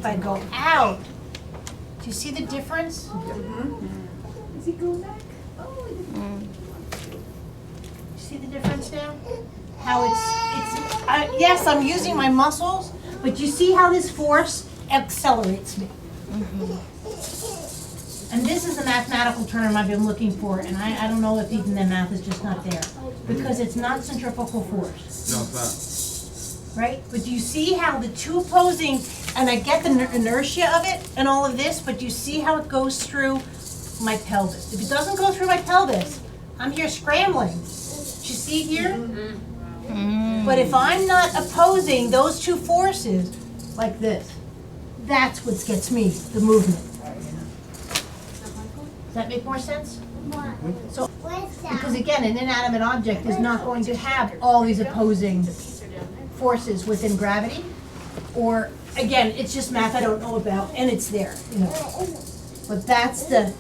if I go out, do you see the difference? Is he going back? See the difference now? How yes, I'm using my muscles, but you see how this force accelerates me. And this is the mathematical term I've been looking for, and I don't know if even the math is just not there. Because it's not centrifugal force. No, it's Right? But do you see how the two opposing, and I get the inertia of it and all of this, but you see how it goes through my pelvis. If it doesn't go through my pelvis, I'm here scrambling. Do you see here? But if I'm not opposing those two forces, like this, that's what gets me, the movement. Does that make more sense? So, because again, an inanimate object is not going to have all these opposing forces within gravity, or, again, it's just math I don't know about, and it's there, you know. But that's the,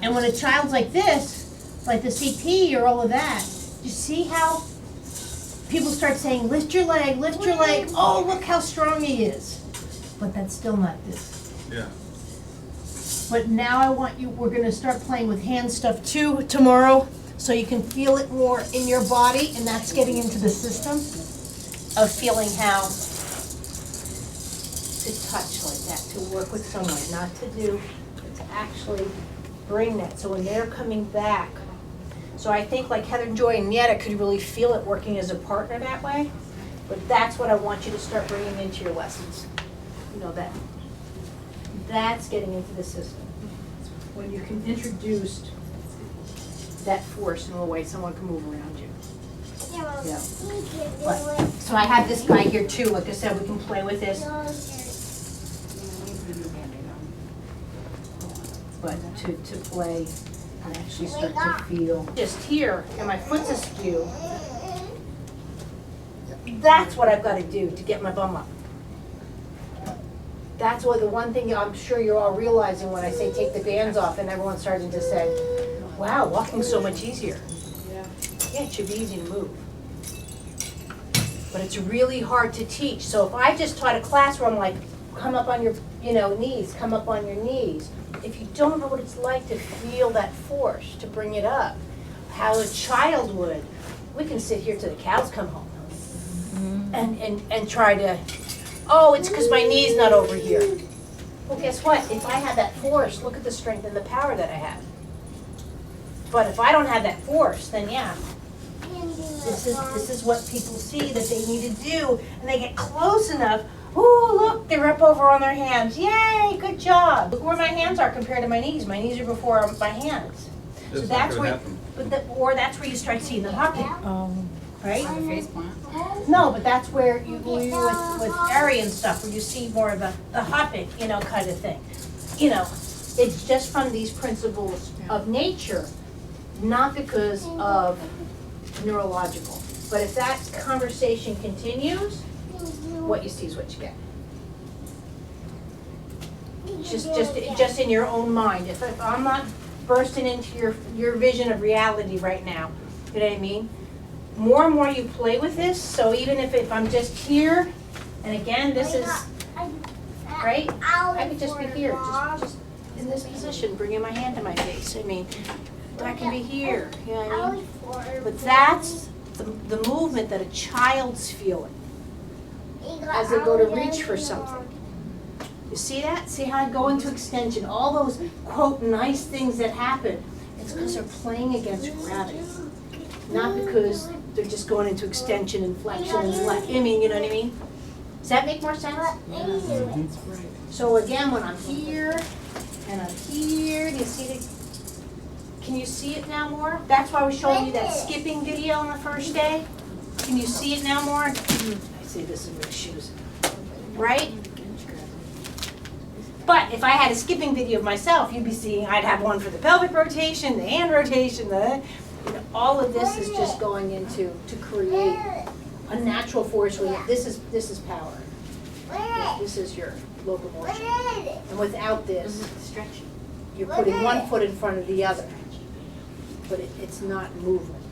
and when a child's like this, like the CP or all of that, you see how people start saying, lift your leg, oh, look how strong he is. But that's still not this. Yeah. But now I want you, we're gonna start playing with hand stuff too tomorrow, so you can feel it more in your body, and that's getting into the system of feeling how to touch like that, to work with someone, not to do, but to actually bring that. So when they're coming back, so I think like Heather Joy and Yetta could really feel it working as a partner that way, but that's what I want you to start bringing into your lessons. You know, that's getting into the system. When you can introduce that force in a way someone can move around you. Yeah. But, so I have this guy here too, like I said, we can play with this. But to play and actually start to feel. Just here, and my foot's askew. That's what I've got to do to get my bum up. That's what the one thing I'm sure you're all realizing when I say take the bands off, and everyone's starting to say, wow, walking's so much easier. Yeah, it should be easy to move. But it's really hard to teach. So if I just taught a class where I'm like, come up on your knees, come up on your knees. If you don't know what it's like to feel that force, to bring it up, how a child would, we can sit here till the cows come home and try to, oh, it's because my knee's not over here. Well, guess what? If I have that force, look at the strength and the power that I have. But if I don't have that force, then yeah, this is what people see that they need to do, and they get close enough. Ooh, look, they're up over on their hands. Yay, good job. Look where my hands are compared to my knees. My knees are before my hands. So that's where, or that's where you start seeing the hopping. Right? Face plant. No, but that's where you with Ari and stuff, where you see more of the hopping, kind of thing. It's just from these principles of nature, not because of neurological. But if that conversation continues, what you see is what you get. Just in your own mind. If I'm not bursting into your vision of reality right now, you know what I mean? More and more you play with this, so even if I'm just here, and again, this is, right? I could just be here, just in this position, bringing my hand to my face. I mean, I can be here, you know what I mean? But that's the movement that a child's feeling as they go to reach for something. You see that? See how I go into extension? All those, quote, nice things that happen, it's because they're playing against gravity. Not because they're just going into extension and flexion and you know what I mean? Does that make more sense? Mm-hmm. So again, when I'm here and I'm here, do you see can you see it now more? That's why I was showing you that skipping video on the first day. Can you see it now more? I see this in my shoes. Right? But if I had a skipping video of myself, you'd be seeing, I'd have one for the pelvic rotation, the hand rotation, all of this is just going into to create a natural force. This is power. This is your locomotion. And without this, you're putting one foot in front of the other. But it's not movement.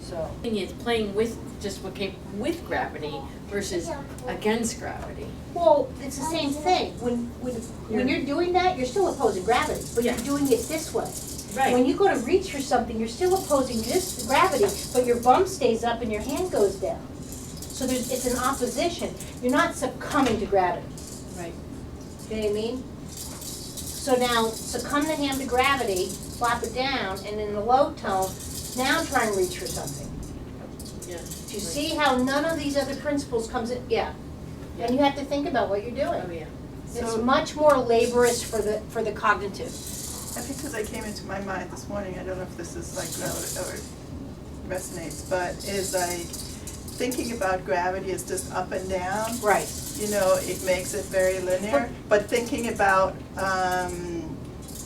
So So, Thing is playing with just what came with gravity versus against gravity. well, it's the same thing. When you're doing that, you're still opposing gravity, but you're Yeah. doing it this way. Right. When you go to reach for something, you're still opposing this gravity, but your bum stays up and your hand goes down. So it's an opposition. You're not succumbing to gravity. Right. You know what I mean? So now succumb the hand to gravity, flop it down, and in the low tone, now try and reach for something. Yeah. Do you see how none of these other principles comes in? Yeah. And you have to think about what you're doing. Oh, yeah. It's So- much more laborious for the cognitive. Because that came into my mind this morning, I don't know if this is like or resonates, but is like thinking about gravity is just up and down. Right. You know, it makes it very linear, but thinking about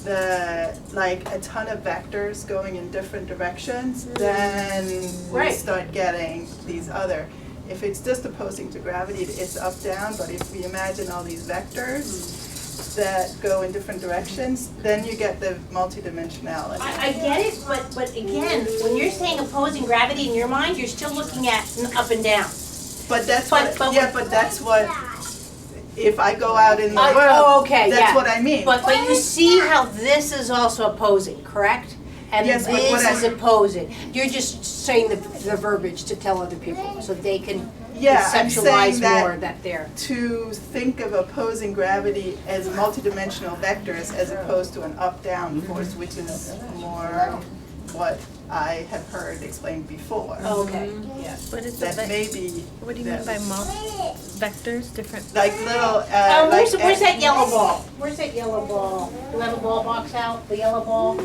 the, like, a ton of vectors going in different directions, then we Right. start getting these other. If it's just opposing to gravity, it's up, down, but if we imagine all these vectors that go in different directions, then you get the multidimensionality. I get it, but again, when you're saying opposing gravity in your mind, you're still looking at up and down. But that's But- what, yeah, but that's what, if I go out in the Oh, world, okay, yeah. that's what I mean. But you see how this is also opposing, correct? And Yes, but what this is I- opposing. You're just saying the verbiage to tell other people so they can Yeah, I'm saying conceptualize that- more that they're. To think of opposing gravity as multidimensional vectors as opposed to an up-down force, which is more what I have heard explained before. Okay, yeah. What is That the maybe. what do you mean by vectors? Different. Like little, Where's like. that yellow ball? Where's that yellow ball? Do we have a ball box out? The yellow ball?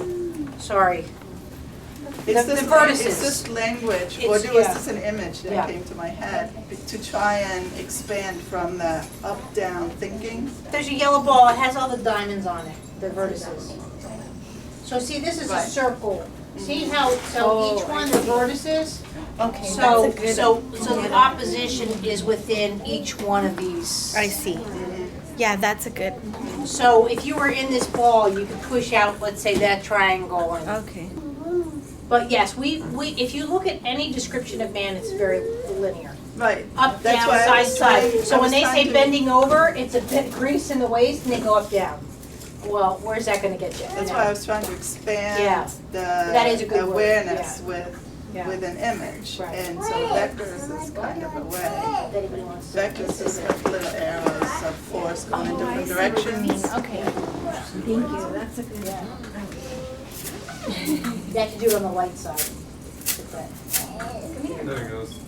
Sorry. It's the this, vertices. it's this language, or It's- there was yeah. just an image Yeah. that came to my head, to try and expand from the up-down thinking. There's a yellow ball, it has all the diamonds on it, the vertices. So see, this is a Right. circle. See how, so each one, the vertices, Okay, so, that's a good. so the opposition is within each one of these. I see. Yeah, that's a good. So if you were in this ball, you could push out, let's say, that triangle and, Okay. but yes, we, if you look at any description of man, it's very linear. Right. Up, That's down, why I side, was side. trying- So I when was they trying say to- bending over, it's a bit grease in the waist and they go up, down. Well, where's that gonna get you? That's You why I know? was trying to expand Yeah. That is a good the word, awareness Yeah. with an image. Right. And so vectors is kind of a way. If anybody wants to- Vectors is like little arrows of force going in different directions. Okay. Thank you. That's a good. You have to do it on the light side. Like that. There it goes.